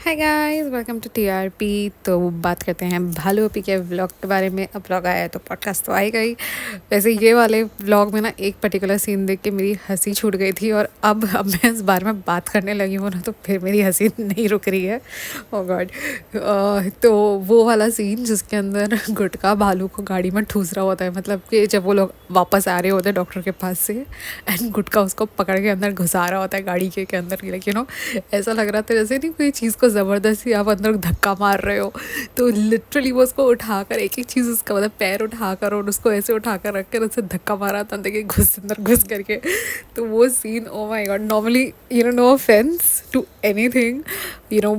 Hi guys, welcome to TRP. तो बात करते हैं भालू अपी के व्लॉग के बारे में। अब व्लॉग आया है तो पॉडकास्ट तो आएगा ही। वैसे ये वाले व्लॉग में ना एक पर्टिकुलर सीन देख के मेरी हंसी छूट गई थी, और अब मैं इस बारे में बात करने लगी हूँ ना तो फिर मेरी हंसी नहीं रुक रही है। Oh God. तो वो वाला सीन जिसके अंदर गुटका भालू को गाड़ी में ठूस रहा होता है, मतलब कि जब वो लोग वापस आ रहे होते हैं डॉक्टर के पास से, एंड गुटका उसको पकड़ के अंदर घुसा रहा होता है गाड़ी के अंदर, लेकिन ऐसा लग रहा था जैसे नहीं कोई चीज़ को ज़बरदस्ती आप अंदर धक्का मार रहे हो। तो लिटरली वो उसको उठाकर एक एक चीज़ उसका मतलब पैर उठाकर और उसको ऐसे उठाकर रख कर उससे धक्का मारा था अंदर के अंदर घुस करके। तो वो scene, oh my God. Normally no offence to anything,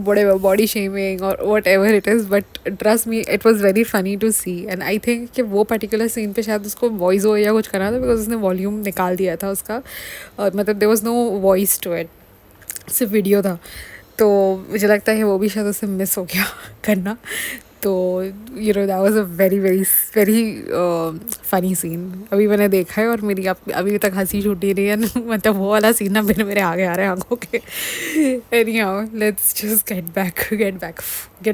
बड़े बॉडी शेमिंग और whatever it is, but trust me it was very funny to see. And I think कि वो पर्टिकुलर सीन पे शायद उसको वॉइस हो या कुछ करना था, बिकॉज उसने वॉल्यूम निकाल दिया था उसका, और मतलब there was no voice to it, सिर्फ वीडियो था। तो मुझे लगता है वो भी शायद उससे मिस हो गया करना। तो that was a very very very funny scene. अभी मैंने देखा है और मेरी अभी तक हंसी छूटी नहीं है मतलब वो वाला सीन ना मेरे आगे आ रहे हैं आंखों के। Anyhow, let's just get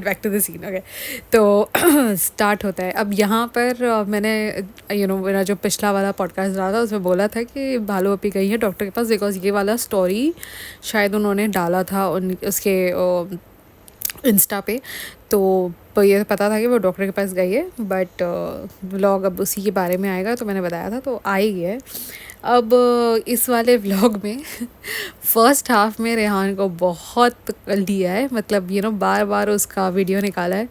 back to the scene. Okay, तो स्टार्ट होता है अब यहाँ पर। मैंने मेरा जो पिछला वाला पॉडकास्ट रहा था उसमें बोला था कि भालू अपी गई है डॉक्टर के पास, बिकॉज ये वाला स्टोरी शायद उन्होंने डाला था उसके इंस्टा पे। तो ये पता था कि वो डॉक्टर के पास गई है, बट व्लॉग अब उसी के बारे में आएगा, तो मैंने बताया था तो आ ही गया है। अब इस वाले व्लॉग में फ़र्स्ट हाफ में रेहान को बहुत लिया है, मतलब बार बार उसका वीडियो निकाला है,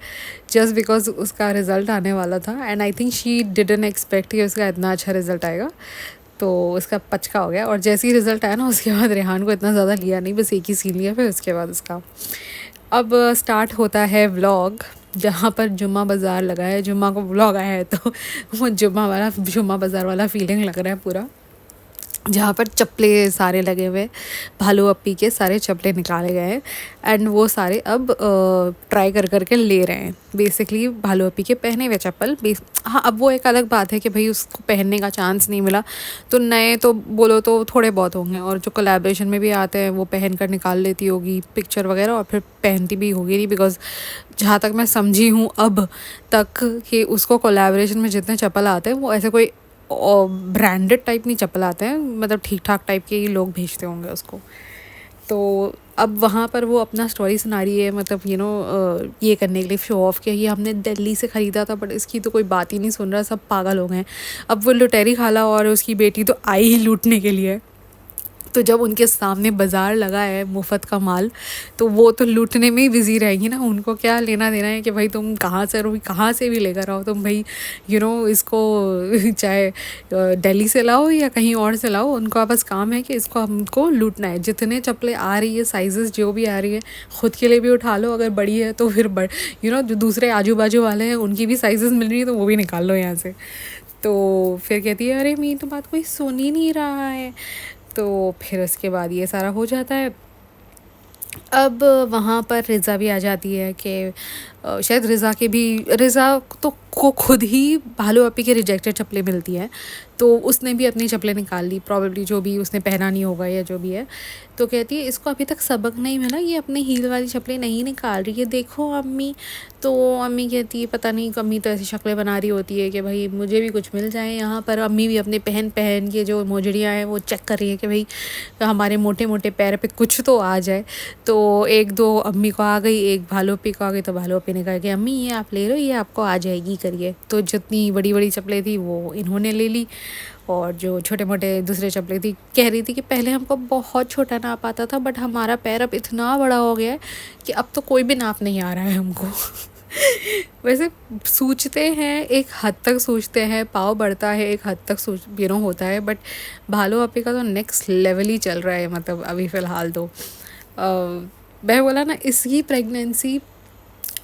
जस्ट बिकॉज उसका रिज़ल्ट आने वाला था। And I think she didn't expect कि उसका इतना अच्छा रिज़ल्ट आएगा, तो उसका पचका हो गया। और जैसे ही रिज़ल्ट आया ना उसके बाद रेहान को इतना ज़्यादा लिया नहीं, बस एक ही सीन लिया, फिर उसके बाद उसका अब स्टार्ट होता है व्लॉग, जहाँ पर जुम्मा बाज़ार लगा है। जुम्मा को व्लॉग आया है तो वो जुम्मा बाज़ार वाला फीलिंग लग रहा है पूरा, जहाँ पर चप्पले सारे लगे हुए, भालू अपी के सारे चप्पले निकाले गए हैं, एंड वो सारे अब ट्राई कर करके ले रहे हैं बेसिकली भालू अपी के पहने हुए चप्पल। हाँ, अब वो एक अलग बात है कि भाई उसको पहनने का चांस नहीं मिला, तो नए तो बोलो तो थोड़े बहुत होंगे, और जो कोलैबोरेशन में भी आते हैं वो पहन कर निकाल लेती होगी पिक्चर वगैरह, और फिर पहनती भी होगी नहीं, बिकॉज जहाँ तक मैं समझी हूँ अब तक कि उसको कोलैबोरेशन में जितने चप्पल आते हैं वो ऐसे कोई और ब्रांडेड टाइप नहीं चप्पल आते हैं, मतलब ठीक ठाक टाइप के ही लोग भेजते होंगे उसको। तो अब वहाँ पर वो अपना स्टोरी सुना रही है, मतलब ये करने के लिए, शो ऑफ के, ये हमने दिल्ली से ख़रीदा था, बट इसकी तो कोई बात ही नहीं सुन रहा, सब पागल हो गए। अब वो लुटेरी खाला और उसकी बेटी तो आई ही लूटने के लिए, तो जब उनके सामने बाज़ार लगा है मुफ्त का माल, तो वो तो लूटने में ही बिज़ी रहेंगी ना। उनको क्या लेना देना है कि भाई तुम कहाँ से भी लेकर आओ तुम भाई, इसको चाहे दिल्ली से लाओ या कहीं और से लाओ, उनका बस काम है कि इसको हमको लूटना है। जितने चप्पलें आ रही है, साइजेस जो भी आ रही है, ख़ुद के लिए भी उठा लो, अगर बड़ी है तो फिर जो दूसरे आजू बाजू वाले हैं उनकी भी साइजेस मिल रही है तो वो भी निकाल लो यहाँ से। तो फिर कहती है अरे मेरी तो बात कोई सुन ही नहीं रहा है। तो फिर उसके बाद ये सारा हो जाता है। अब वहाँ पर रिज़ा भी आ जाती है कि शायद रिज़ा तो को खुद ही भालू अपी के रिजेक्टेड चप्पलें मिलती हैं, तो उसने भी अपनी चप्पलें निकाल ली, प्रॉबेबली जो भी उसने पहना नहीं होगा या जो भी है। तो कहती है इसको अभी तक सबक नहीं मिला, ये अपने हील वाली चप्पलें नहीं निकाल रही है, देखो अम्मी। तो अम्मी कहती है पता नहीं, अम्मी तो ऐसी शक्लें बना रही होती है कि भाई मुझे भी कुछ मिल जाए यहाँ पर। अम्मी भी अपने पहन के जो मोजड़ियाँ हैं वो चेक कर रही है कि भाई हमारे मोटे मोटे पैर पे कुछ तो आ जाए। तो एक दो अम्मी को आ गई, एक भालू अपी को आ गई, तो भालू अपी ने कहा कि अम्मी ये आप ले लो, ये आपको आ जाएगी करिए। तो जितनी बड़ी बड़ी चप्पलें थी वो इन्होंने ले ली, और जो छोटे मोटे दूसरे चप्पलें थी, कह रही थी कि पहले हमको बहुत छोटा नाप आता था, बट हमारा पैर अब इतना बड़ा हो गया है कि अब तो कोई भी नाप नहीं आ रहा है हमको। वैसे सोचते हैं, एक हद तक सोचते हैं, पाव बढ़ता है एक हद तक होता है, बट भालू अपी का तो नेक्स्ट लेवल ही चल रहा है, मतलब अभी फ़िलहाल तो मैं बोला ना, इसकी pregnancy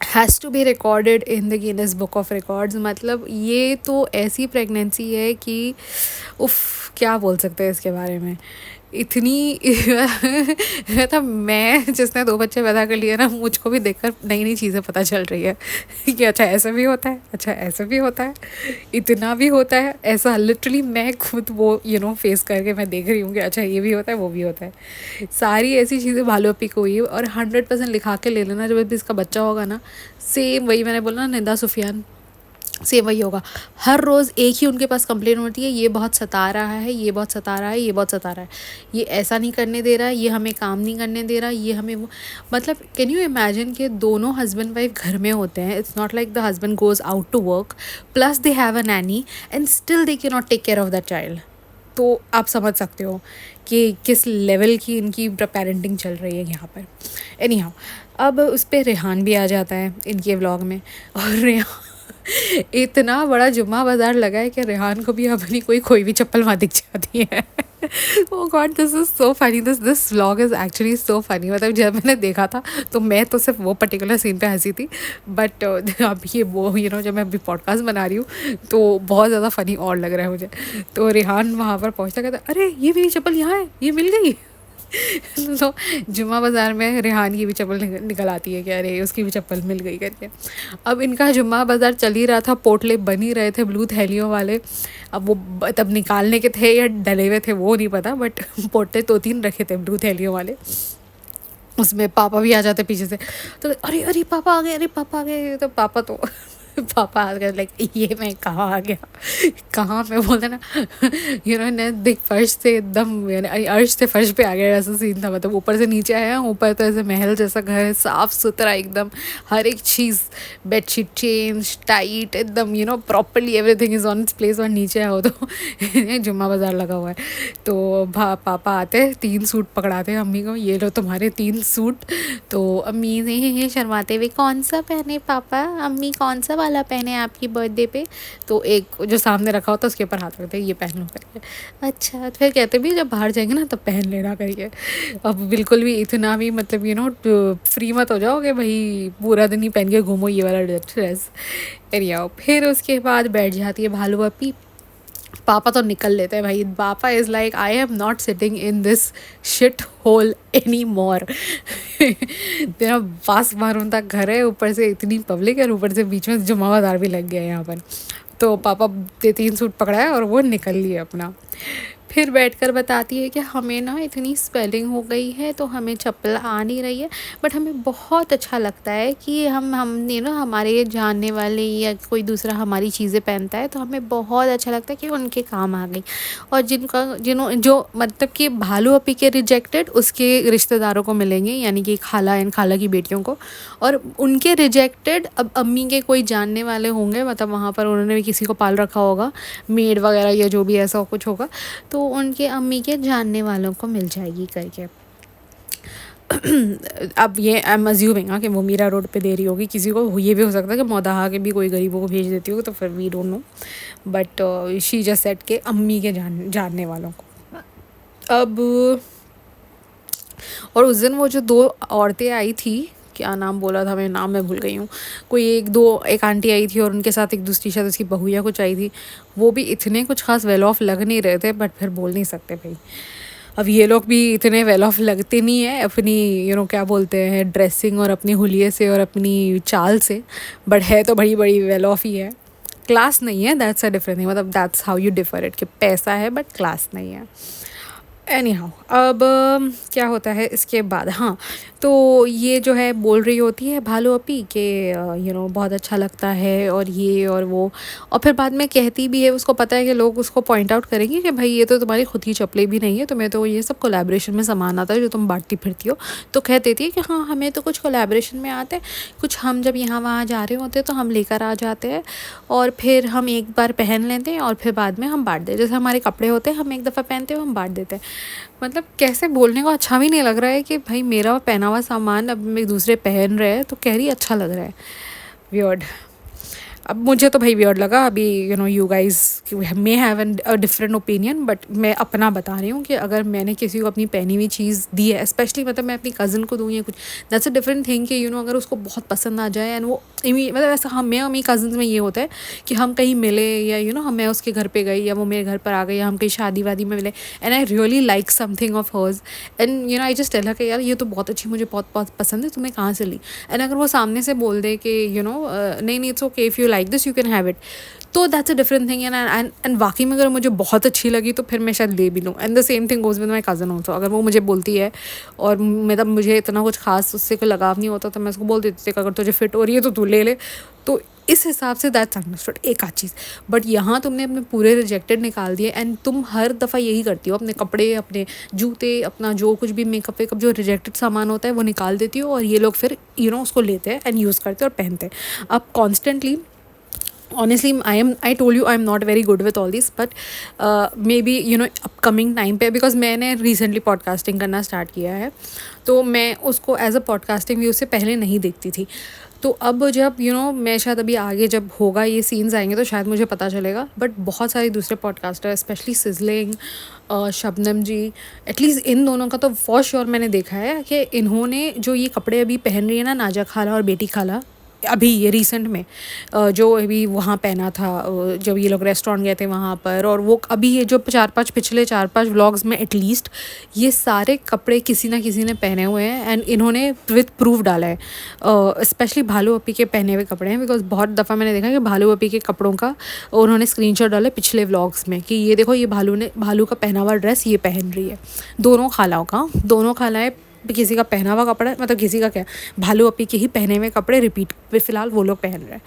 has to be recorded in the Guinness book of records. मतलब ये तो ऐसी प्रेगनेंसी है कि उफ़, क्या बोल सकते हैं इसके बारे में। इतनी मतलब मैं जिसने 2 बच्चे पैदा कर लिए ना, मुझको भी देखकर नई-नई चीज़ें पता चल रही है कि अच्छा ऐसा भी होता है, अच्छा ऐसा भी होता है, इतना भी होता है, ऐसा लिटरली मैं खुद वो फेस करके मैं देख रही हूँ कि अच्छा ये भी होता है, वो भी होता है। सारी ऐसी चीज़ें भालू अपी को हुई है और 100% लिखा के ले लेना जब भी इसका बच्चा होगा ना, सेम वही मैंने बोला ना, निदा सुफियान सेम वही होगा। हर रोज़ एक ही उनके पास कंप्लेन होती है, ये बहुत सता रहा है, ये बहुत सता रहा है, ये बहुत सता रहा है, ये ऐसा नहीं करने दे रहा है, ये हमें काम नहीं करने दे रहा, ये हमें वो। मतलब कैन यू इमेजिन कि दोनों हस्बैंड वाइफ घर में होते हैं, it's not like the husband goes out to work, plus they have a nanny and still they can not take care of that child. तो आप समझ सकते हो कि किस लेवल की इनकी पेरेंटिंग चल रही है यहाँ पर। एनी हाउ, अब उस पर रेहान भी आ जाता है इनके व्लॉग में, और रेहान इतना बड़ा जुम्मा बाजार लगा है कि रेहान को भी अपनी कोई खोई भी चप्पल वहाँ दिख जाती है। Oh God, this is so funny, this vlog is actually so funny. मतलब जब मैंने देखा था तो मैं तो सिर्फ वो पर्टिकुलर सीन पे हंसी थी, बट अब ये वो जब मैं अभी पॉडकास्ट बना रही हूँ तो बहुत ज़्यादा फ़नी और लग रहा है मुझे। तो रेहान वहाँ पर पहुँचता कहता, अरे ये मेरी चप्पल यहाँ है, ये मिल गई। तो जुम्मा बाज़ार में रेहान की भी चप्पल निकल आती है कि अरे उसकी भी चप्पल मिल गई करके। अब इनका जुम्मा बाज़ार चल ही रहा था, पोटले बन ही रहे थे ब्लू थैलियों वाले। अब वो तब निकालने के थे या डले हुए थे वो नहीं पता, बट पोटले 2-3 रखे थे ब्लू थैलियों वाले। उसमें पापा भी आ जाते पीछे से, तो अरे अरे पापा आ गए, अरे पापा आ गए। तो पापा तो पापा आ गए, लाइक ये मैं कहाँ आ गया, कहाँ मैं बोलते ना ने देख फर्श से एकदम अर्श से फर्श पे आ गया, ऐसा सीन था। मतलब ऊपर से नीचे आया, ऊपर तो ऐसे महल जैसा घर है, साफ़ सुथरा एकदम, हर एक चीज़, बेडशीट चेंज टाइट एकदम, properly everything is on its place. और नीचे आओ तो जुम्मा बाज़ार लगा हुआ है। तो पापा आते, 3 सूट पकड़ाते हैं अम्मी को, ये लो तुम्हारे 3 सूट। तो अम्मी ने शर्माते हुए, कौन सा पहने पापा, अम्मी कौन सा वाला पहने आपकी बर्थडे पे। तो एक जो सामने रखा होता है उसके ऊपर हाथ रखते, ये पहन लो करके। अच्छा, तो फिर कहते भी जब बाहर जाएंगे ना तब पहन लेना करके। अब बिल्कुल भी इतना भी मतलब फ्री मत हो जाओ कि भाई पूरा दिन ही पहन के घूमो ये वाला ड्रेस। एरिया फिर उसके बाद बैठ जाती है भालू अपी। पापा तो निकल लेते हैं भाई। पापा is like, I am not sitting in this shit hole any more. तेरा बास मारून तक घर है, ऊपर से इतनी पब्लिक है, और ऊपर से बीच में जुम्मा बाजार भी लग गया है यहाँ पर। तो पापा 3 सूट पकड़ाए और वो निकल लिए अपना। फिर बैठकर बताती है कि हमें ना इतनी स्वेलिंग हो गई है तो हमें चप्पल आ नहीं रही है, बट हमें बहुत अच्छा लगता है कि हमने ना हमारे जानने वाले या कोई दूसरा हमारी चीज़ें पहनता है तो हमें बहुत अच्छा लगता है कि उनके काम आ गई। और जो मतलब कि भालू अपी के रिजेक्टेड उसके रिश्तेदारों को मिलेंगे, यानी कि खाला एंड खाला की बेटियों को, और उनके रिजेक्टेड अब अम्मी के कोई जानने वाले होंगे, मतलब वहाँ पर उन्होंने भी किसी को पाल रखा होगा, मेड वगैरह या जो भी ऐसा कुछ होगा, तो उनके अम्मी के जानने वालों को मिल जाएगी करके। अब ये आई एम अज्यूमिंग कि वो मीरा रोड पे दे रही होगी किसी को, ये भी हो सकता है कि मौदाहा के भी कोई गरीबों को भेज देती हो, तो फिर we don't know, but she just said के अम्मी के जानने वालों को। अब और उस दिन वो जो 2 औरतें आई थी, क्या नाम बोला था मैं, नाम मैं भूल गई हूँ, कोई एक आंटी आई थी और उनके साथ एक दूसरी शायद उसकी बहू या कुछ आई थी। वो भी इतने कुछ खास वेल ऑफ लग नहीं रहे थे, बट फिर बोल नहीं सकते भाई। अब ये लोग भी इतने वेल ऑफ लगते नहीं है अपनी क्या बोलते हैं ड्रेसिंग और अपनी हुलिये से और अपनी चाल से, बट है तो बड़ी बड़ी वेल ऑफ ही है। क्लास नहीं है, दैट्स अ डिफरेंट थिंग, मतलब that's how you differ it, कि पैसा है बट क्लास नहीं है। एनी हाउ, अब क्या होता है इसके बाद, हाँ, तो ये जो है बोल रही होती है भालू अपी के बहुत अच्छा लगता है और ये और वो, और फिर बाद में कहती भी है, उसको पता है कि लोग उसको पॉइंट आउट करेंगे कि भाई ये तो तुम्हारी खुद की चप्पलें भी नहीं है, तुम्हें तो ये सब कोलैबोरेशन में सामान आता है जो तुम बांटती फिरती हो। तो कह देती है कि हाँ, हमें तो कुछ कोलैबोरेशन में आता है, कुछ हम जब यहाँ वहाँ जा रहे होते हैं तो हम लेकर आ जाते हैं, और फिर हम एक बार पहन लेते हैं और फिर बाद में हम बांट देते, जैसे हमारे कपड़े होते हैं, हम एक दफ़ा पहनते हैं हम बांट देते हैं। मतलब कैसे बोलने को अच्छा भी नहीं लग रहा है कि भाई मेरा पहना हुआ सामान अब मैं दूसरे पहन रहे हैं तो कह रही अच्छा लग रहा है, वियर्ड। अब मुझे तो भाई वियर्ड लगा। अभी you guys may have an a different opinion, but मैं अपना बता रही हूँ कि अगर मैंने किसी को अपनी पहनी हुई चीज़ दी है, स्पेशली मतलब मैं अपनी कज़न को दूँ या कुछ, दैट्स अ डिफरेंट थिंग कि अगर उसको बहुत पसंद आ जाए एंड वो मतलब ऐसा हम मैं और मेरी कज़न्स में ये होता है कि हम कहीं मिले या हम मैं उसके घर पे गई या वो मेरे घर पर आ गई या हम कहीं शादी वादी में मिले and I really like something of hers and I just tell her कि यार ये तो बहुत अच्छी, मुझे बहुत बहुत पसंद है, तुम्हें कहाँ से ली। एंड अगर वो सामने से बोल दे कि नहीं it's okay if you like this you can have it, तो that's a different thing. And वाकई में अगर मुझे बहुत अच्छी लगी तो फिर मैं शायद ले भी लूँ। And the same thing goes with my cousin also. अगर वो मुझे बोलती है और मतलब मुझे इतना कुछ खास उससे कोई लगाव नहीं होता तो मैं उसको बोल देती थी कि अगर तुझे फिट हो रही है तो तू ले ले। तो इस हिसाब से दैट्स अंडरस्टूड, एक आध चीज़। बट यहाँ तुमने अपने पूरे रिजेक्टेड निकाल दिए एंड तुम हर दफ़ा यही करती हो, अपने कपड़े, अपने जूते, अपना जो कुछ भी मेकअप वेकअप जो रिजेक्टेड सामान होता है वो निकाल देती हो और ये लोग फिर उसको लेते हैं एंड यूज़ करते हैं और पहनते हैं। अब constantly honestly I told you I'm not very good with all this, but maybe upcoming time पे, because मैंने recently podcasting करना start किया है तो मैं उसको as a podcasting view से पहले नहीं देखती थी। तो अब जब मैं शायद अभी आगे जब होगा ये सीन्स आएंगे तो शायद मुझे पता चलेगा। बट बहुत सारे दूसरे podcaster specially sizzling, Shabnam ji, at least इन दोनों का तो फॉर श्योर मैंने देखा है कि इन्होंने जो ये कपड़े अभी पहन रही है ना, नाजा खाला और बेटी खाला, अभी ये रिसेंट में जो अभी वहाँ पहना था जब ये लोग रेस्टोरेंट गए थे वहाँ पर, और वो अभी ये जो पिछले 4-5 व्लॉग्स में एटलीस्ट ये सारे कपड़े किसी ना किसी ने पहने हुए हैं एंड इन्होंने विद प्रूफ डाला है। स्पेशली भालू अपी के पहने हुए कपड़े हैं, बिकॉज बहुत दफ़ा मैंने देखा कि भालू अपी के कपड़ों का उन्होंने स्क्रीनशॉट डाले पिछले व्लॉग्स में कि ये देखो ये भालू का पहना हुआ ड्रेस ये पहन रही है। दोनों खालाएँ किसी का पहना हुआ कपड़ा, मतलब किसी का क्या, भालू अपी के ही पहने हुए कपड़े रिपीट पे फ़िलहाल वो लोग पहन रहे हैं।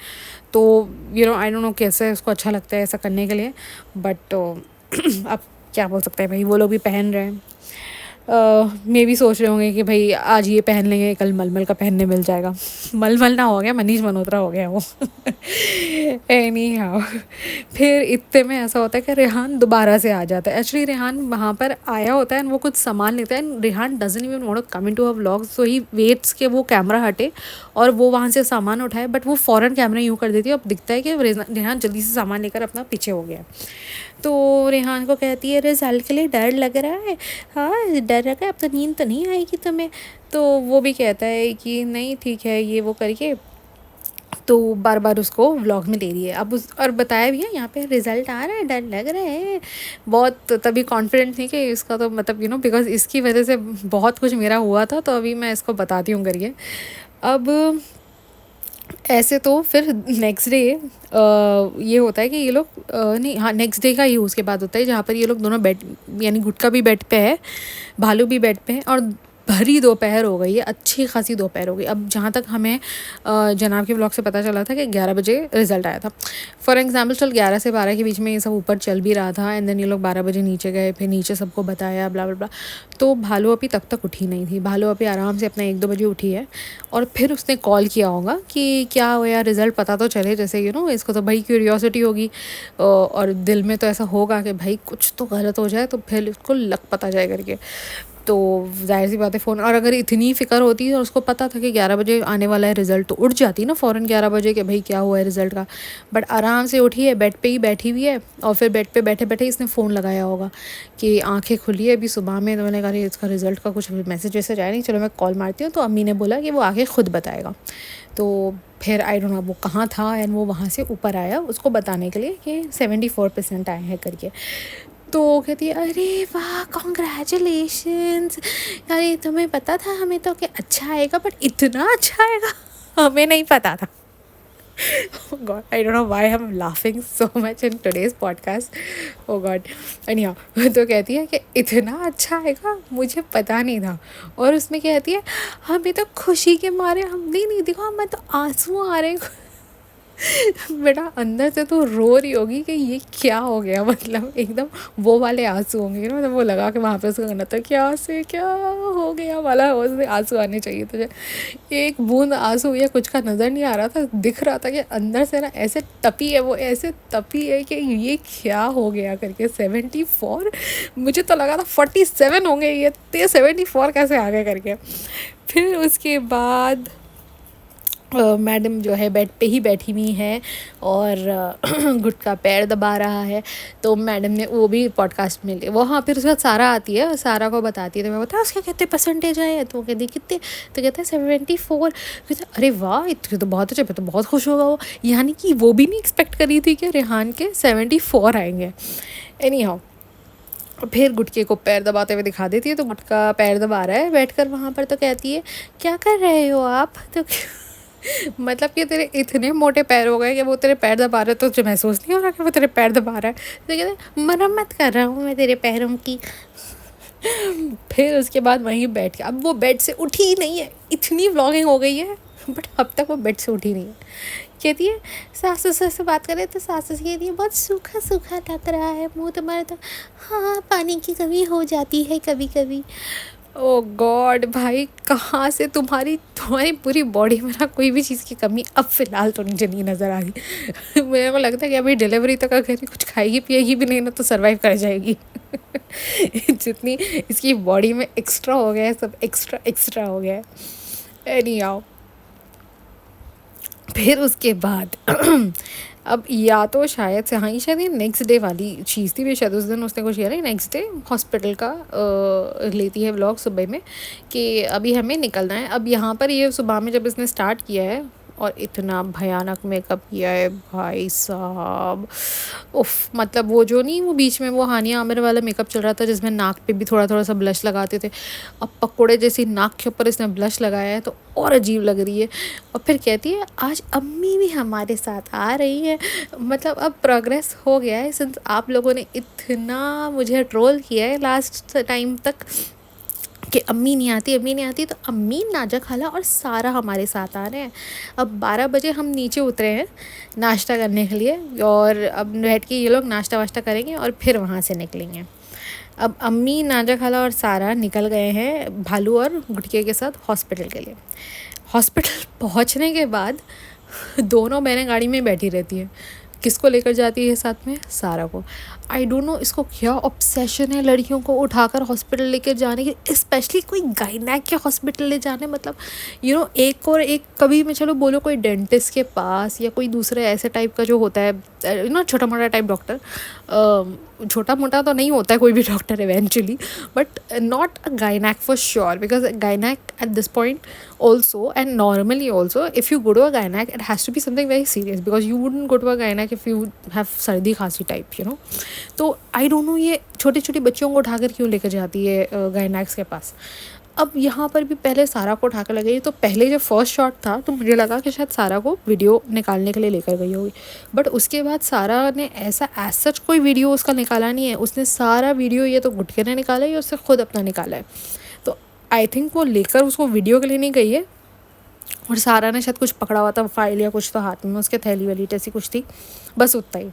तो आई डोंट नो कैसे उसको अच्छा लगता है ऐसा करने के लिए, बट अब क्या बोल सकते हैं भाई, वो लोग भी पहन रहे हैं। मे भी सोच रहे होंगे कि भाई आज ये पहन लेंगे कल मलमल का पहनने मिल जाएगा। मलमल ना हो गया, मनीष मल्होत्रा हो गया वो। एनी हाउ, फिर इतने में ऐसा होता है कि रेहान दोबारा से आ जाता है। एक्चुअली रेहान वहाँ पर आया होता है एंड वो कुछ सामान लेता है and Rehan doesn't even want to come into a vlog, so he waits के वो कैमरा हटे और वो वहाँ से सामान उठाए, बट वो फ़ौरन कैमरा यूँ कर देती है। अब दिखता है कि रेहान जल्दी से सामान लेकर अपना पीछे हो गया। तो रेहान को कहती है रिजल्ट के लिए डर लग रहा है, हाँ डर लगा है, अब तो नींद तो नहीं आएगी तुम्हें। तो वो भी कहता है कि नहीं ठीक है ये वो करके, तो बार बार उसको व्लॉग में दे रही है। अब और बताया भी है यहाँ पे रिज़ल्ट आ रहा है, डर लग रहा है बहुत। तभी कॉन्फिडेंट थी कि इसका तो मतलब बिकॉज इसकी वजह से बहुत कुछ मेरा हुआ था, तो अभी मैं इसको बताती हूँ करके। अब ऐसे तो फिर नेक्स्ट डे ये होता है कि ये लोग नहीं, हाँ नेक्स्ट डे का ही उसके बाद होता है जहाँ पर ये लोग दोनों बेड, यानी गुटका भी बेड पे है, भालू भी बेड पे है और भरी दोपहर हो गई है, अच्छी खासी दोपहर हो गई। अब जहाँ तक हमें जनाब के ब्लॉग से पता चला था कि 11 बजे रिज़ल्ट आया था। फॉर एग्जांपल चल 11 से 12 के बीच में ये सब ऊपर चल भी रहा था एंड देन ये लोग 12 बजे नीचे गए, फिर नीचे सबको बताया ब्ला ब्ला ब्ला। तो भालू अपी तब तक उठी नहीं थी। भालू अपी आराम से अपना 1-2 बजे उठी है और फिर उसने कॉल किया होगा कि क्या हो यार रिज़ल्ट पता तो चले, जैसे इसको तो भाई क्यूरियोसिटी होगी और दिल में तो ऐसा होगा कि भाई कुछ तो गलत हो जाए तो फिर उसको लग पता जाए करके। तो जाहिर सी बात है फ़ोन, और अगर इतनी फ़िक्र होती और उसको पता था कि 11 बजे आने वाला है रिज़ल्ट तो उठ जाती ना फ़ौरन 11 बजे कि भाई क्या हुआ है रिज़ल्ट का। बट आराम से उठी है, बेड पे ही बैठी हुई है और फिर बेड पे बैठे बैठे इसने फ़ोन लगाया होगा कि आंखें खुली है अभी सुबह में, तो मैंने कहा इसका रिज़ल्ट का कुछ मैसेज वैसेज आया नहीं, चलो मैं कॉल मारती हूँ। तो अम्मी ने बोला कि वो आके ख़ुद बताएगा। तो फिर आई डोंट नो वो कहाँ था एंड वो वहाँ से ऊपर आया उसको बताने के लिए कि 74% आए हैं करके। तो कहती है अरे वाह कॉन्ग्रेचुलेशंस, अरे तुम्हें पता था हमें तो कि अच्छा आएगा, बट इतना अच्छा आएगा हमें नहीं पता था। Oh God, I don't know why I'm laughing so much in today's podcast. Oh God. anyhow, तो कहती है कि इतना अच्छा आएगा मुझे पता नहीं था। और उसमें कहती है हमें तो खुशी के मारे हमने नहीं देखा, हमें तो आंसू आ रहे हैं। बेटा अंदर से तो रो रही होगी कि ये क्या हो गया, मतलब एकदम वो वाले आंसू होंगे ना, मतलब वो लगा के वहाँ पे उसका गाना था क्या से क्या हो गया वाला, उसमें आंसू आने चाहिए तुझे। एक बूंद आंसू या कुछ का नज़र नहीं आ रहा था, दिख रहा था कि अंदर से ना ऐसे तपी है, वो ऐसे तपी है कि ये क्या हो गया करके। 74, मुझे तो लगा था 47 होंगे, ये 74 कैसे आ गए करके। फिर उसके बाद मैडम जो है बेड पे ही बैठी हुई हैं और गुटका पैर दबा रहा है। तो मैडम ने वो भी पॉडकास्ट में ले वो, हाँ, फिर उसके बाद सारा आती है, सारा को बताती है। तो मैं बताया उसके कितने परसेंटेज आए, तो वो कहती कितने, तो कहते हैं 74। कहते अरे वाह, इतने तो बहुत अच्छे, तो बहुत खुश होगा वो। यानी कि वो भी नहीं एक्सपेक्ट करी थी कि रेहान के 74 आएंगे। एनी हाउ, फिर गुटके को पैर दबाते हुए दिखा देती है, तो गुटका पैर दबा रहा है बैठकर वहाँ पर। तो कहती है क्या कर रहे हो आप? तो मतलब कि तेरे इतने मोटे पैर हो गए कि वो तेरे पैर दबा रहा है, तो तुझे महसूस नहीं हो रहा कि वो तेरे पैर दबा रहा है? तो कहते हैं मरम्मत कर रहा हूँ मैं तेरे पैरों की। फिर उसके बाद वहीं बैठ के, अब वो बेड से उठी ही नहीं है, इतनी व्लॉगिंग हो गई है बट अब तक वो बेड से उठी नहीं है। कहती है सास ससुर से बात करें तो सास ससुर कहती है बहुत सूखा सूखा लग रहा है मुँह तुम्हारा। तो हाँ, पानी की कमी हो जाती है कभी कभी। ओ गॉड भाई, कहाँ से तुम्हारी तुम्हारी पूरी बॉडी में ना कोई भी चीज़ की कमी अब फ़िलहाल तो मुझे नहीं नज़र आ रही। मेरे को लगता है कि अभी डिलीवरी तक अगर कुछ खाएगी पिएगी भी नहीं ना तो सर्वाइव कर जाएगी। जितनी इसकी बॉडी में एक्स्ट्रा हो गया है, सब एक्स्ट्रा एक्स्ट्रा हो गया है। एनी आओ, फिर उसके बाद अब या तो शायद से, हाँ, ये शायद ये नेक्स्ट डे वाली चीज़ थी। भी शायद उस दिन उसने कुछ किया नहीं, नेक्स्ट डे हॉस्पिटल का लेती है व्लॉग सुबह में कि अभी हमें निकलना है। अब यहाँ पर ये सुबह में जब इसने स्टार्ट किया है और इतना भयानक मेकअप किया है भाई साहब, उफ। मतलब वो जो नहीं, वो बीच में वो हानिया आमिर वाला मेकअप चल रहा था जिसमें नाक पे भी थोड़ा थोड़ा सा ब्लश लगाते थे, अब पकोड़े जैसी नाक के ऊपर इसने ब्लश लगाया है तो और अजीब लग रही है। और फिर कहती है आज अम्मी भी हमारे साथ आ रही है। मतलब अब प्रोग्रेस हो गया है, सिंस आप लोगों ने इतना मुझे ट्रोल किया है लास्ट टाइम तक कि अम्मी नहीं आती, अम्मी नहीं आती, तो अम्मी, नाजा खाला और सारा हमारे साथ आ रहे हैं। अब 12 बजे हम नीचे उतरे हैं नाश्ता करने के लिए, और अब बैठ के ये लोग नाश्ता वाश्ता करेंगे और फिर वहाँ से निकलेंगे। अब अम्मी, नाजा खाला और सारा निकल गए हैं भालू और गुटके के साथ हॉस्पिटल के लिए। हॉस्पिटल पहुँचने के बाद दोनों बहनें गाड़ी में बैठी रहती हैं। किसको लेकर जाती है साथ में? सारा को। आई डोंट नो इसको क्या ऑब्सेशन है लड़कियों को उठाकर हॉस्पिटल लेकर जाने की, स्पेशली कोई गायनेक के हॉस्पिटल ले जाने। मतलब एक और एक, कभी मैं चलो बोलो कोई डेंटिस्ट के पास या कोई दूसरे ऐसे टाइप का जो होता है छोटा मोटा टाइप डॉक्टर, छोटा मोटा तो नहीं होता है कोई भी doctor eventually, but not a gynaec for sure, because gynaec at this point also, and normally also, if you go to a gynec it has to be something very serious, because you wouldn't go to a gynec if you have सर्दी खांसी type, तो I don't know ये छोटी छोटी बच्चियों को उठाकर क्यों लेकर जाती है गायनेक्स के पास। अब यहाँ पर भी पहले सारा को उठाकर ले गई, तो पहले जब फर्स्ट शॉट था तो मुझे लगा कि शायद सारा को वीडियो निकालने के लिए लेकर गई होगी, बट उसके बाद सारा ने ऐसा एज सच कोई वीडियो उसका निकाला नहीं है। उसने सारा वीडियो ये तो गुटके ने निकाला है या उससे खुद अपना निकाला है, तो आई थिंक वो लेकर उसको वीडियो के लिए नहीं गई है। और सारा ने शायद कुछ पकड़ा हुआ था, फाइल या कुछ तो हाथ में उसके, थैली वाली जैसी कुछ थी, बस उतना ही,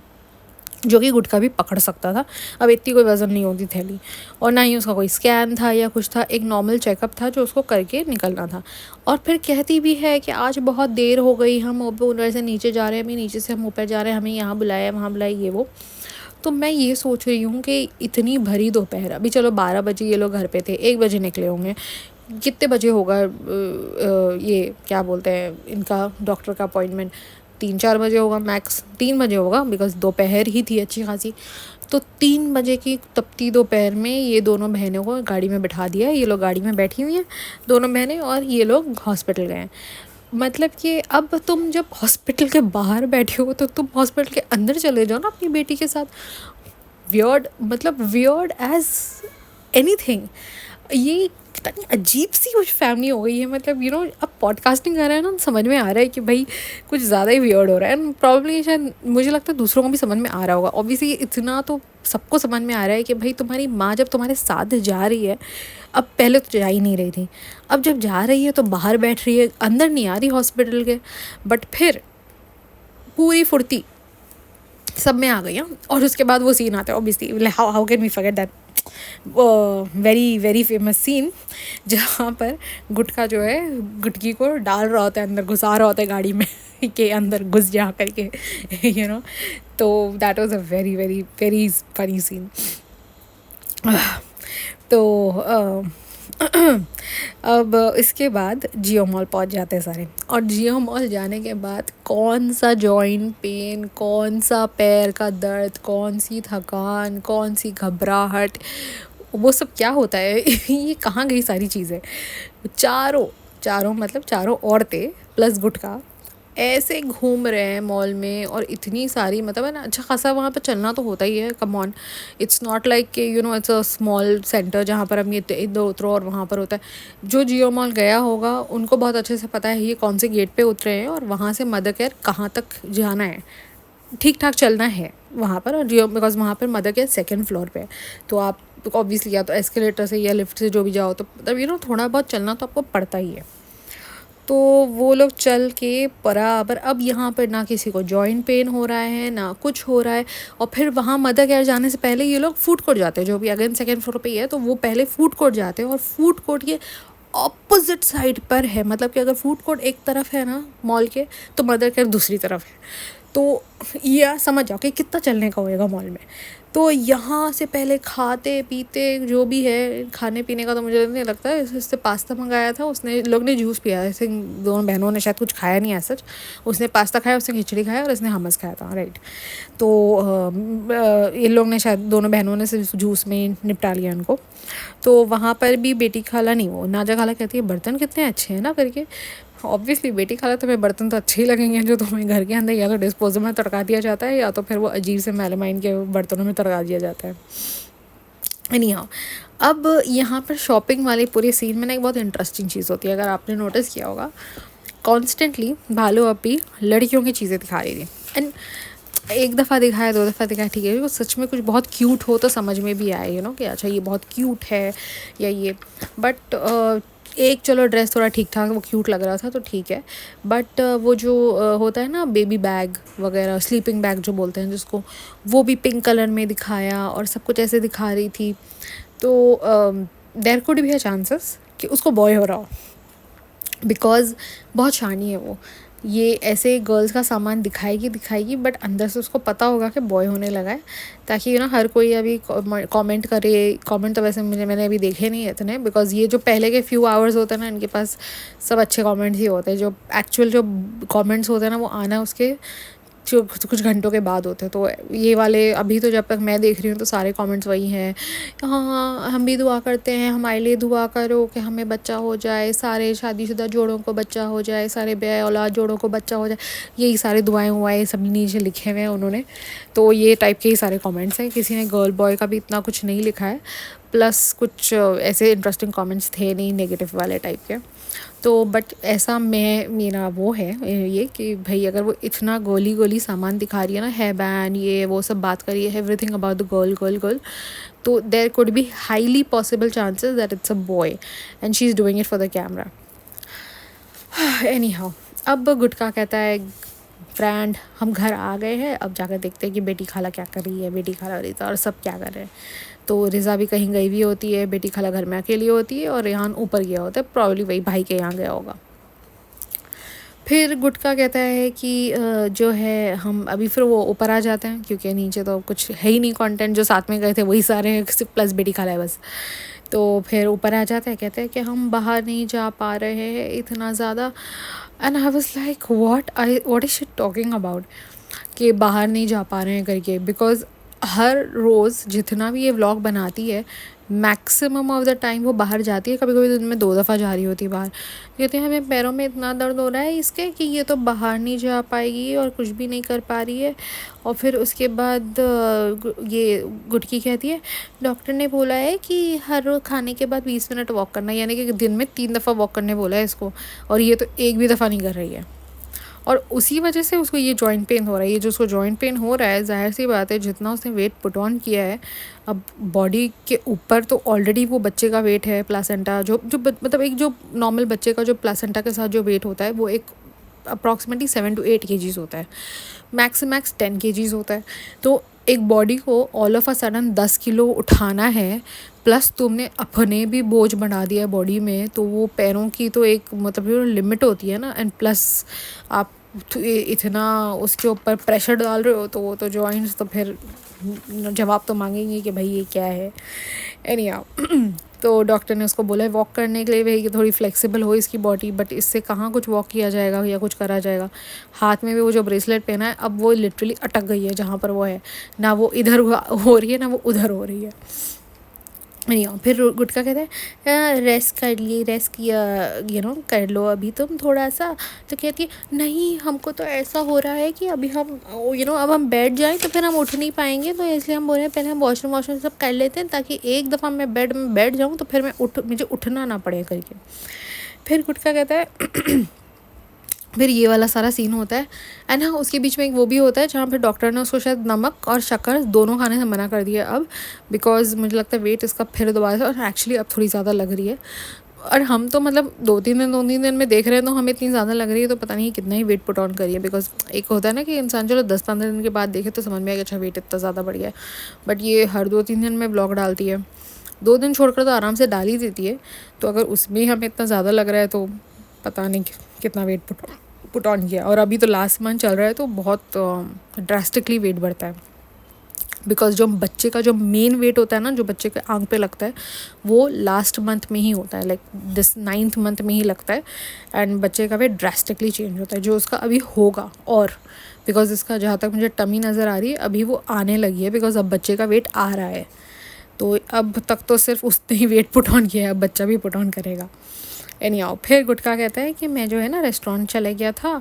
जो कि गुटखा भी पकड़ सकता था। अब इतनी कोई वज़न नहीं होती थैली, और ना ही उसका कोई स्कैन था या कुछ था, एक नॉर्मल चेकअप था जो उसको करके निकलना था। और फिर कहती भी है कि आज बहुत देर हो गई, हम ऊपर से नीचे जा रहे हैं, हमें नीचे से हम ऊपर जा रहे हैं, हमें यहाँ बुलाया वहाँ बुलाया ये वो। तो मैं ये सोच रही हूँ कि इतनी भरी दोपहर, अभी चलो 12 बजे ये लोग घर पे थे, 1 बजे निकले होंगे, कितने बजे होगा ये क्या बोलते हैं इनका डॉक्टर का अपॉइंटमेंट, 3-4 बजे होगा मैक्स, 3 बजे होगा, बिकॉज दोपहर ही थी अच्छी खासी। तो 3 बजे की तपती दोपहर में ये दोनों बहनों को गाड़ी में बिठा दिया है, ये लोग गाड़ी में बैठी हुई हैं दोनों बहनें, और ये लोग हॉस्पिटल गए हैं। मतलब कि अब तुम जब हॉस्पिटल के बाहर बैठे हो तो तुम हॉस्पिटल के अंदर चले जाओ ना अपनी बेटी के साथ। वियर्ड, मतलब वियर्ड एज एनीथिंग। ये कितनी अजीब सी कुछ फैमिली हो गई है। मतलब अब पॉडकास्टिंग कर रहे हैं ना, समझ में आ रहा है कि भाई कुछ ज़्यादा ही वियर्ड हो रहा है, एंड प्रॉब्लली शायद मुझे लगता है दूसरों को भी समझ में आ रहा होगा। ऑब्वियसली इतना तो सबको समझ में आ रहा है कि भाई तुम्हारी माँ जब तुम्हारे साथ जा रही है, अब पहले तो जा ही नहीं रही थी, अब जब जा रही है तो बाहर बैठ रही है, अंदर नहीं आ रही हॉस्पिटल के, बट फिर पूरी फुर्ती सब में आ गई। और उसके बाद वो सीन आता है obviously, how can we forget that very very famous scene, जहाँ पर गुटखा जो है गुटकी को डाल रहा होता है अंदर, घुसा रहा होता है गाड़ी में के अंदर घुस जा करके तो that was a very very very funny scene. तो अब इसके बाद जियो मॉल पहुंच जाते हैं सारे, और जियो मॉल जाने के बाद कौन सा जॉइंट पेन, कौन सा पैर का दर्द, कौन सी थकान, कौन सी घबराहट, वो सब क्या होता है ये कहाँ गई सारी चीज़ें। चारों चारों मतलब चारों औरतें प्लस गुटखा ऐसे घूम रहे हैं मॉल में, और इतनी सारी मतलब है ना, अच्छा खासा वहाँ पे चलना तो होता ही है, come on. It's not like कि इट्स अ स्मॉल सेंटर जहाँ पर हम ये इधर उतरो और वहाँ पर होता है। जो जियो मॉल गया होगा उनको बहुत अच्छे से पता है ये कौन से गेट पे उतरे हैं और वहाँ से मदर केयर कहाँ तक जाना है, ठीक ठाक चलना है वहाँ पर। और जियो बिकॉज वहाँ पर मदर केयर सेकेंड फ्लोर पे है, तो आप ऑब्वियसली या तो एस्केलेटर से या लिफ्ट से जो भी जाओ, तो मतलब थोड़ा बहुत चलना तो आपको पड़ता ही है। तो वो लोग चल के बराबर, अब यहाँ पर ना किसी को जॉइंट पेन हो रहा है ना कुछ हो रहा है। और फिर वहाँ मदर केयर जाने से पहले ये लोग फूड कोर्ट जाते हैं, जो भी अगेन सेकेंड फ्लोर पे ही है, तो वो पहले फूड कोर्ट जाते हैं। और फूड कोर्ट के ऑपोजिट साइड पर है, मतलब कि अगर फूड कोर्ट एक तरफ है ना मॉल के, तो मदर केयर दूसरी तरफ है। तो या समझ जाओ कि कितना चलने का होएगा मॉल में। तो यहाँ से पहले खाते पीते जो भी है, खाने पीने का तो मुझे नहीं लगता है, इससे पास्ता मंगाया था उसने, लोग ने जूस पिया, ऐसे दोनों बहनों ने शायद कुछ खाया नहीं है सच। उसने पास्ता खाया, उसने खिचड़ी खाया और इसने हमस खाया था, राइट। तो इन लोग ने शायद दोनों बहनों ने सिर्फ जूस में निपटा लिया उनको। तो वहाँ पर भी बेटी खाला नहीं, वो नाजा खाला कहती है बर्तन कितने अच्छे हैं ना करके। ऑब्वियसली बेटी खाला तुम्हें बर्तन तो अच्छे ही लगेंगे जो तुम्हें घर के अंदर या तो डिस्पोजल में तड़का दिया जाता है, या तो फिर वो अजीब से मेलामाइन के बर्तनों में तड़का दिया जाता है। एनी हाउ, अब यहाँ पर शॉपिंग वाले पूरे सीन में ना एक बहुत इंटरेस्टिंग चीज़ होती है, अगर आपने नोटिस किया होगा। कॉन्स्टेंटली भालू अपी लड़कियों की चीज़ें दिखा रही थी, एंड एक दफ़ा दिखाया, दो दफ़ा दिखाया, ठीक है, वो सच में कुछ बहुत क्यूट हो तो समझ में भी आए कि अच्छा ये बहुत क्यूट है या ये। बट एक चलो ड्रेस थोड़ा ठीक ठाक वो क्यूट लग रहा था तो ठीक है, बट वो जो होता है ना बेबी बैग वगैरह, स्लीपिंग बैग जो बोलते हैं जिसको, वो भी पिंक कलर में दिखाया और सब कुछ ऐसे दिखा रही थी। तो देयर कुड भी है चांसेस कि उसको बॉय हो रहा हो, बिकॉज़ बहुत शानी है वो। ये ऐसे गर्ल्स का सामान दिखाएगी बट अंदर से उसको पता होगा कि बॉय होने लगा है, ताकि हर कोई अभी कमेंट करे। कमेंट तो वैसे मैंने अभी देखे नहीं है इतने, बिकॉज़ ये जो पहले के फ्यू आवर्स होते हैं ना, इनके पास सब अच्छे कमेंट्स ही होते हैं। जो एक्चुअल जो कमेंट्स होते हैं ना, वो आना उसके जो कुछ घंटों के बाद होते हैं। तो ये वाले अभी तो जब तक मैं देख रही हूँ तो सारे कमेंट्स वही हैं, हाँ हम भी दुआ करते हैं, हमारे लिए दुआ करो कि हमें बच्चा हो जाए, सारे शादीशुदा जोड़ों को बच्चा हो जाए, सारे बे औलाद जोड़ों को बच्चा हो जाए। यही सारे दुआएं हुआएं सब नीचे लिखे हुए हैं उन्होंने। तो ये टाइप के ही सारे कमेंट्स हैं, किसी ने गर्ल बॉय का भी इतना कुछ नहीं लिखा है। प्लस कुछ ऐसे इंटरेस्टिंग कमेंट्स थे नहीं नेगेटिव वाले टाइप के। तो बट ऐसा मेरा वो है ये कि भाई अगर वो इतना गोली गोली सामान दिखा रही है ना, है बैन ये वो सब बात करी है, एवरीथिंग अबाउट द गर्ल, तो there could be highly possible chances that it's a boy and she is doing it for the camera. Anyhow, अब गुटका कहता है फ्रेंड हम घर आ गए हैं, अब जाकर देखते हैं कि बेटी खाला क्या कर रही है, बेटी खाला रीता और सब क्या कर रहे हैं। तो रिज़ा भी कहीं गई हुई होती है, बेटी खाला घर में अकेली होती है, और रेहान ऊपर गया होता है, प्रॉब्ली वही भाई के यहाँ गया होगा। फिर गुटका कहता है कि जो है हम अभी फिर वो ऊपर आ जाते हैं, क्योंकि नीचे तो कुछ है ही नहीं कंटेंट, जो साथ में गए थे वही सारे हैं, सिर्फ प्लस बेटी खाला है बस। तो फिर ऊपर आ जाते हैं, कहते हैं कि हम बाहर नहीं जा पा रहे हैं इतना ज़्यादा। And I was like what is she talking about, कि बाहर नहीं जा पा रहे हैं करके। बिकॉज़ हर रोज़ जितना भी ये व्लॉग बनाती है, मैक्सिमम ऑफ द टाइम वो बाहर जाती है, कभी कभी दिन में 2 दफ़ा जा रही होती है बाहर। कहती है हमें पैरों में इतना दर्द हो रहा है इसके कि ये तो बाहर नहीं जा पाएगी और कुछ भी नहीं कर पा रही है। और फिर उसके बाद ये गुटकी कहती है डॉक्टर ने बोला है कि हर रोज़ खाने के बाद 20 मिनट वॉक करना, यानी कि दिन में 3 दफ़ा वॉक करने बोला है इसको, और ये तो एक भी दफ़ा नहीं कर रही है। और उसी वजह से उसको ये जॉइंट पेन हो रहा है। ये जो उसको जॉइंट पेन हो रहा है, ज़ाहिर सी बात है जितना उसने वेट पुट ऑन किया है, अब बॉडी के ऊपर तो ऑलरेडी वो बच्चे का वेट है, प्लासेंटा जो जो मतलब एक जो नॉर्मल बच्चे का जो प्लासेंटा के साथ जो वेट होता है वो एक अप्रॉक्सीमेटली 7 to 8 kgs होता है, मैक्स से मैक्स 10 kgs होता है। तो एक बॉडी को all of a sudden 10 kilo उठाना है, प्लस तुमने अपने भी बोझ बढ़ा दिया है बॉडी में, तो वो पैरों की तो एक मतलब लिमिट होती है ना। एंड प्लस आप इतना उसके ऊपर प्रेशर डाल रहे हो, तो वो तो जॉइंट्स तो फिर जवाब तो मांगेंगे कि भाई ये क्या है। एनीहाउ तो डॉक्टर ने उसको बोला है वॉक करने के लिए भाई कि थोड़ी फ्लेक्सिबल हो इसकी बॉडी, बट इससे कहाँ कुछ वॉक किया जाएगा या कुछ करा जाएगा। हाथ में भी वो जो ब्रेसलेट पहना है अब वो लिटरली अटक गई है जहाँ पर वो है, ना वो इधर हो रही है ना वो उधर हो रही है। नहीं, फिर गुटका कहता है रेस्ट कर लिए, रेस्ट किया कर लो अभी तुम थोड़ा सा। तो कहती है नहीं हमको तो ऐसा हो रहा है कि अभी हम अब हम बैठ जाएं तो फिर हम उठ नहीं पाएंगे, तो इसलिए हम बोल रहे हैं पहले हम वॉशरूम सब कर लेते हैं ताकि एक दफ़ा मैं बेड में बैठ जाऊँ तो फिर मुझे उठना ना पड़े करके। फिर गुटका कहता है फिर ये वाला सारा सीन होता है। एंड हाँ, उसके बीच में एक वो भी होता है जहाँ पे डॉक्टर ने उसको शायद नमक और शक्कर दोनों खाने से मना कर दिया अब, बिकॉज मुझे लगता है वेट इसका फिर दोबारा से, और एक्चुअली अब थोड़ी ज़्यादा लग रही है। और हम तो मतलब 2-3 दिन में देख रहे हैं तो हमें इतनी ज़्यादा लग रही है, तो पता नहीं कितना ही वेट पुट ऑन करिए। बिकॉज एक होता है ना कि इंसान चलो 10-15 दिन के बाद देखे तो समझ में आएगा अच्छा वेट इतना ज़्यादा बढ़ गया है, बट ये हर 2-3 दिन में ब्लॉग डालती है, 2 दिन छोड़कर तो आराम से डाल ही देती है। तो अगर उसमें हमें इतना ज़्यादा लग रहा है तो पता नहीं कितना वेट पुट ऑन किया। और अभी तो लास्ट मंथ चल रहा है तो बहुत ड्रास्टिकली वेट बढ़ता है, बिकॉज जो बच्चे का जो मेन वेट होता है ना, जो बच्चे के आंख पे लगता है वो लास्ट मंथ में ही होता है, लाइक दिस 9th मंथ में ही लगता है। एंड बच्चे का वेट ड्रास्टिकली चेंज होता है जो उसका अभी होगा। और बिकॉज इसका जहाँ तक मुझे टमी नज़र आ रही है अभी वो आने लगी है, बिकॉज अब बच्चे का वेट आ रहा है। तो अब तक तो सिर्फ उसने ही वेट पुट ऑन किया है, अब बच्चा भी पुट ऑन करेगा। एनी फिर गुटका कहता है कि मैं जो है ना रेस्टोरेंट चले गया था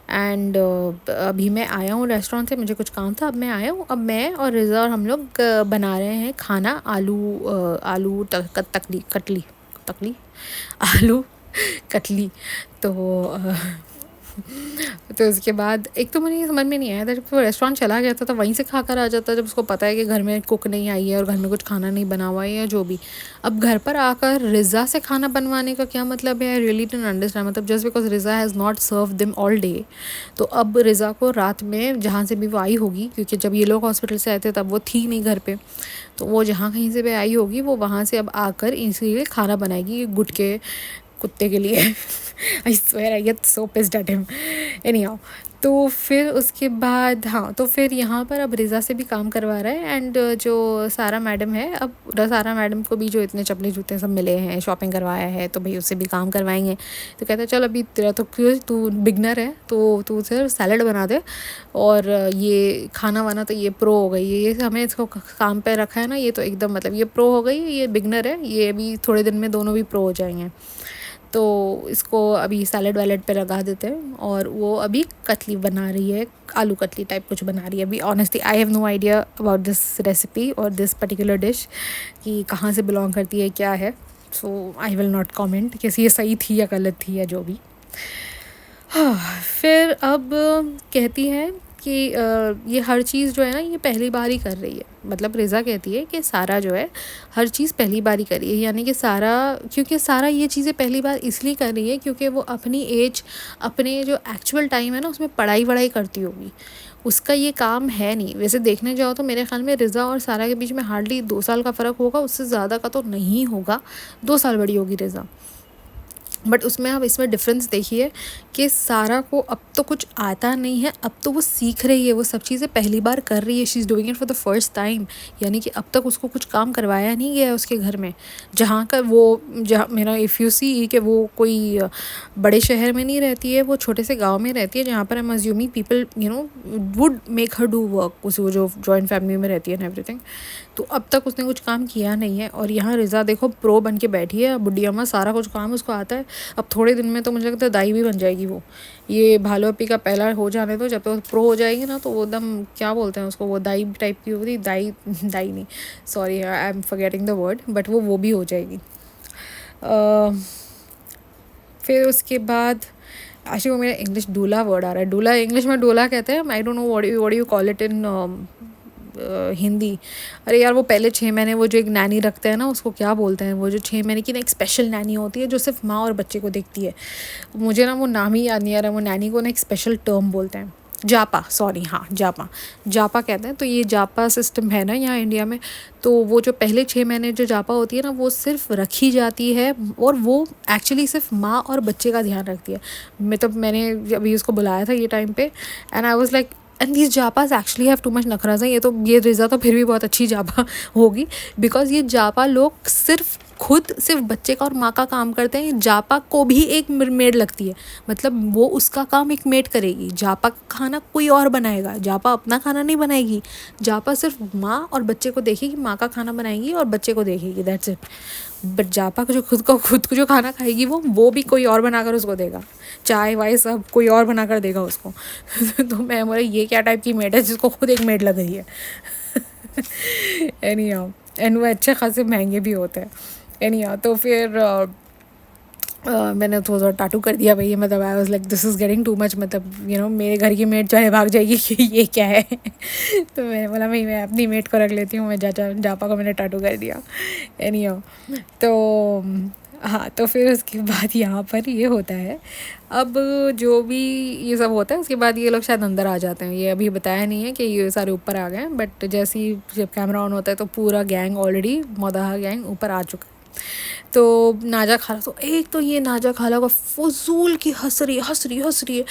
एंड अभी मैं आया हूँ रेस्टोरेंट से, मुझे कुछ काम था, अब मैं आया हूँ। अब मैं और रिज़ा और हम लोग बना रहे हैं खाना, आलू आलू कतली। तो तो उसके बाद एक तो मुझे समझ में नहीं आया था, जब वो रेस्टोरेंट चला गया था तो वहीं से खा कर आ जाता, जब उसको पता है कि घर में कुक नहीं आई है और घर में कुछ खाना नहीं बना हुआ है या जो भी। अब घर पर आकर रिज़ा से खाना बनवाने का क्या मतलब है, आई रियली डोंट अंडरस्टैंड। मतलब just because Riza has not serve them all day, तो अब रिज़ा को रात में जहाँ से भी वो आई होगी, क्योंकि जब ये लोग हॉस्पिटल से आए थे तब वो थी नहीं घर पर, तो वो जहाँ कहीं से भी आई होगी वो वहाँ से अब आकर इसीलिए खाना बनाएगी गुट के कुत्ते के लिए। I swear I get so pissed at him. Anyhow, तो फिर उसके बाद हाँ, तो फिर यहाँ पर अब रिज़ा से भी काम करवा रहा है। एंड जो सारा मैडम है, अब सारा मैडम को भी जो इतने चपले जूते सब मिले हैं, शॉपिंग करवाया है, तो भाई उससे भी काम करवाएंगे। तो कहता है चल अभी तेरा तो तू बिगनर है तो तू सिर्फ सैलड बना दे, और ये खाना वाना तो ये प्रो हो गई है, ये हमें इसको काम पे रखा है ना, ये तो एकदम मतलब ये प्रो हो गई है, ये बिगनर है, ये अभी थोड़े दिन में दोनों भी प्रो हो जाएंगे। तो इसको अभी सैलड वैलड पे लगा देते हैं, और वो अभी कतली बना रही है, आलू कतली टाइप कुछ बना रही है। अभी honestly I have no idea about this recipe और दिस पर्टिकुलर डिश कि कहाँ से बिलोंग करती है, क्या है। So I will not comment कि ये सही थी या गलत थी या जो भी। हाँ, फिर अब कहती है कि ये हर चीज़ जो है ना ये पहली बार ही कर रही है। मतलब रिज़ा कहती है कि सारा जो है हर चीज़ पहली बार ही कर रही है, यानी कि सारा, क्योंकि सारा ये चीज़ें पहली बार इसलिए कर रही है क्योंकि वो अपनी एज, अपने जो एक्चुअल टाइम है ना उसमें पढ़ाई वढ़ाई करती होगी, उसका ये काम है नहीं। वैसे देखने जाओ तो मेरे ख्याल में रिज़ा और सारा के बीच में हार्डली 2 साल का फ़र्क होगा, उससे ज़्यादा का तो नहीं होगा, 2 साल बड़ी होगी रिज़ा। बट उसमें आप इसमें डिफरेंस देखिए कि सारा को अब तो कुछ आता नहीं है, अब तो वो सीख रही है, वो सब चीज़ें पहली बार कर रही है, she is doing it for the first time. यानी कि अब तक उसको कुछ काम करवाया नहीं गया है उसके घर में, जहाँ का वो, जहाँ मेरा इफ़ यू सी कि वो कोई बड़े शहर में नहीं रहती है, वो छोटे से गाँव में रहती है, जहाँ पर I am assuming people would make her do work, उस वो जो जॉइंट फैमिली में रहती है एंड एवरीथिंग। तो अब तक उसने कुछ काम किया नहीं है, और यहाँ रिज़ा देखो प्रो बन के बैठी है, बुढ़ी अम्मा सारा कुछ काम उसको आता है। अब थोड़े दिन में तो मुझे लगता है दाई भी बन जाएगी वो, ये भालो अपी का पहला हो जाने दो, जब तक प्रो हो जाएगी ना तो वो एकदम क्या बोलते हैं उसको, वो दाई टाइप की होती, दाई नहीं, sorry I am forgetting the word, but वो भी हो जाएगी। फिर उसके बाद एक्चुअली वो मेरा इंग्लिश डूला वर्ड आ रहा है, डूला इंग्लिश में डोला कहते हैं, I don't know what you call it in Hindi. अरे यार वो पहले 6 महीने वो जो एक नैनी रखते हैं ना, उसको क्या बोलते हैं, वो जो 6 महीने की ना एक स्पेशल नैनी होती है जो सिर्फ माँ और बच्चे को देखती है, मुझे ना वो नाम ही याद नहीं आ रहा, वो नैनी को ना एक स्पेशल टर्म बोलते हैं, जापा, सॉरी हाँ जापा कहते हैं। तो ये जापा सिस्टम है ना यहाँ इंडिया में, तो वो जो पहले 6 महीने जो जापा होती है ना वो सिर्फ रखी जाती है, और वो एक्चुअली सिर्फ माँ और बच्चे का ध्यान रखती है। मैंने अभी उसको बुलाया था ये टाइम पे, and I was like, and these जापास एक्चुअली हैव टू मच नखराज है। ये रिज़ा तो फिर भी बहुत अच्छी जापा होगी, बिकॉज ये जापा लोग सिर्फ खुद सिर्फ बच्चे का और माँ का काम करते हैं, जापा को भी एक मेड लगती है, मतलब वो उसका काम एक मेड करेगी, जापा का खाना कोई और बनाएगा, जापा अपना खाना नहीं बनाएगी, जापा सिर्फ माँ और बच्चे को देखेगी, माँ का खाना बनाएगी और बच्चे को देखेगी, दैट्स इट। बट जापा को जो खुद को जो खाना खाएगी वो भी कोई और बनाकर उसको देगा, चाय वाय सब कोई और बनाकर देगा उसको। तो मैं बोला ये क्या टाइप की मेड है जिसको खुद एक मेड लग रही है। एनी हाउ, एंड वो अच्छे खासे महंगे भी होते हैं। एनी हाउ, तो फिर मैंने थोड़ा टाटू कर दिया भाई, मतलब आई was like this is getting too much, मतलब मेरे घर की मेड चाहे भाग जाएगी कि ये क्या है। तो मैंने बोला भाई मैं अपनी मेड को रख लेती हूँ, मैं जापा को मैंने टाटू कर दिया। एनी हाउ, तो हाँ, तो फिर उसके बाद यहाँ पर ये होता है, अब जो भी ये सब होता है उसके बाद ये लोग शायद अंदर आ जाते हैं, ये अभी बताया नहीं है कि ये सारे ऊपर आ गए हैं, बट जैसे ही जब कैमरा ऑन होता है तो पूरा गैंग ऑलरेडी मौदाहा गैंग ऊपर आ चुका है। तो नाजा खाला, तो एक तो ये नाजा खाला का फजूल की हंस रही है,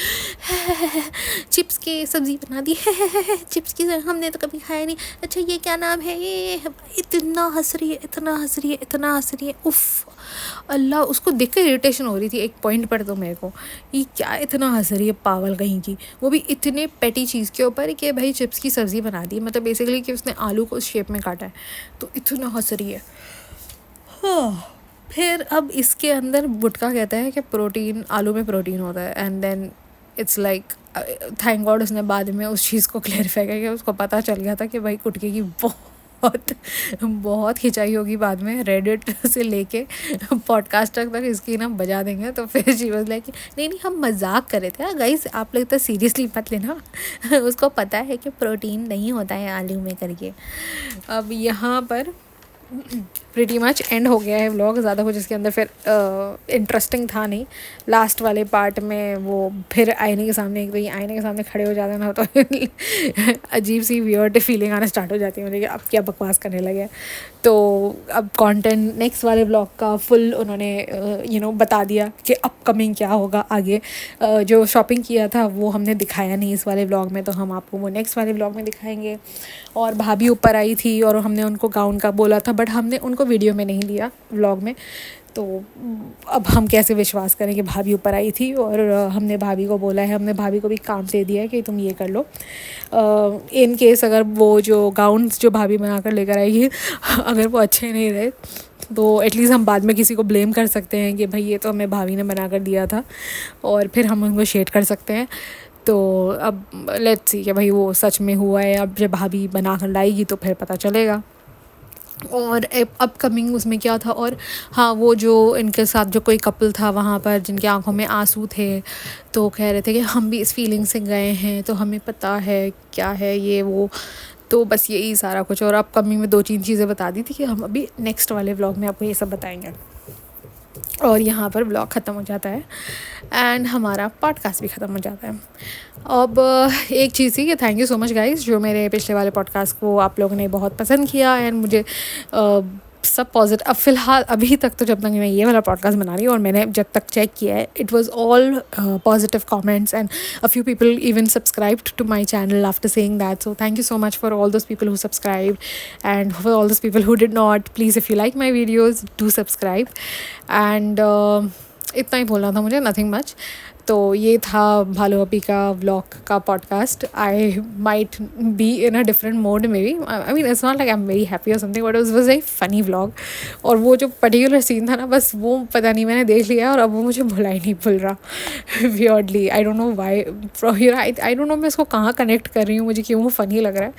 चिप्स की सब्ज़ी बना दी है, चिप्स की हमने तो कभी खाया नहीं, अच्छा ये क्या नाम है ये, इतना हंस रही है, उफ़ अल्लाह, उसको देख कर इरिटेशन हो रही थी एक पॉइंट पर, तो मेरे को ये क्या इतना हंस रही है पागल कहीं की, वो भी इतने पेटी चीज़ के ऊपर कि भाई चिप्स की सब्ज़ी बना दी, मतलब बेसिकली कि उसने आलू को उस शेप में काटा है, तो इतना हंस रही है। हाँ, फिर अब इसके अंदर गुटका कहता है कि प्रोटीन, आलू में प्रोटीन होता है, and then it's like thank God उसने बाद में उस चीज़ को क्लैरिफाई किया, उसको पता चल गया था कि भाई गुटके की बहुत खिंचाई होगी बाद में, रेडिट से लेके पॉडकास्ट तक इसकी ना बजा देंगे। तो फिर शी वाज लाइक नहीं हम मजाक कर रहे थे गाइस, आप लोग तो सीरियसली मत लेना। उसको पता है कि प्रोटीन नहीं होता है आलू में करके। अब यहाँ पर प्रीटी मच एंड हो गया है व्लॉग, ज़्यादा कुछ इसके अंदर फिर इंटरेस्टिंग था नहीं। लास्ट वाले पार्ट में वो फिर आईने के सामने, एक तो ये आईने के सामने खड़े हो जाते ना, तो अजीब सी वियर्ड फीलिंग आना स्टार्ट हो जाती है मुझे कि अब क्या बकवास करने लगे। तो अब कंटेंट नेक्स्ट वाले व्लॉग का फुल उन्होंने बता दिया कि अपकमिंग क्या होगा आगे। जो शॉपिंग किया था वो हमने दिखाया नहीं इस वाले व्लॉग में, तो हम आपको वो नेक्स्ट वाले व्लॉग में दिखाएंगे। और भाभी ऊपर आई थी और हमने उनको गाउन का बोला था, बट हमने उनको वीडियो में नहीं लिया व्लॉग में, तो अब हम कैसे विश्वास करें कि भाभी ऊपर आई थी। और हमने भाभी को बोला है, हमने भाभी को भी काम दे दिया है कि तुम ये कर लो, इन केस अगर वो जो गाउन्स जो भाभी बना कर लेकर आएगी अगर वो अच्छे नहीं रहे तो एटलीस्ट हम बाद में किसी को ब्लेम कर सकते हैं कि भाई ये तो हमें भाभी ने बना कर दिया था, और फिर हम उनको शेड कर सकते हैं। तो अब लेट्स सी कि भाई वो सच में हुआ है, अब जब भाभी बना कर लाएगी तो फिर पता चलेगा। और अपकमिंग उसमें क्या था, और हाँ वो जो इनके साथ जो कोई कपल था वहाँ पर जिनकी आंखों में आंसू थे, तो कह रहे थे कि हम भी इस फीलिंग से गए हैं तो हमें पता है क्या है ये वो, तो बस यही सारा कुछ। और अपकमिंग में 2-3 चीज़ें बता दी थी कि हम अभी नेक्स्ट वाले व्लॉग में आपको ये सब बताएंगे। और यहाँ पर व्लॉग ख़त्म हो जाता है एंड हमारा पॉडकास्ट भी ख़त्म हो जाता है। अब एक चीज़ थी कि thank you so much guys, जो मेरे पिछले वाले पॉडकास्ट को आप लोगों ने बहुत पसंद किया एंड मुझे सब पॉजिटिव। अब फ़िलहाल अभी तक तो जब तक मैं ये वाला पॉडकास्ट बना रही हूँ और मैंने जब तक चेक किया है, it was all positive comments and a few people even subscribed to my channel after saying that, so thank you so much for all those people who subscribed and for all those people who did not. Please if you like my videos do subscribe and इतना ही बोलना था मुझे, nothing much. तो ये था भालू अपी का व्लॉग का podcast. I might be in a different mode maybe, I mean it's not like I am very happy और something, but it was a funny vlog. और वो जो पर्टिकुलर सीन था ना, बस वो पता नहीं मैंने देख लिया और अब वो मुझे भुला ही नहीं भूल रहा weirdly. I don't know why, I don't know मैं इसको कहाँ कनेक्ट कर रही हूँ, मुझे क्यों वो फ़नी लग रहा है।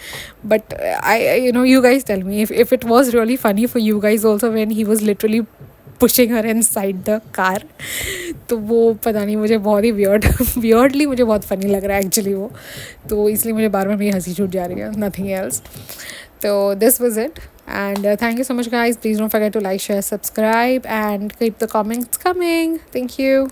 But I you guys tell me if it was really funny for you guys also when he was literally pushing her inside the car. तो वो पता नहीं मुझे बहुत ही वियर्डली मुझे बहुत फ़नी लग रहा है एक्चुअली वो, तो इसलिए मुझे बार बार मेरी हंसी छूट जा रही है, नथिंग एल्स। तो this was it and thank you so much guys, please don't forget to like share subscribe and keep the comments coming. Thank you.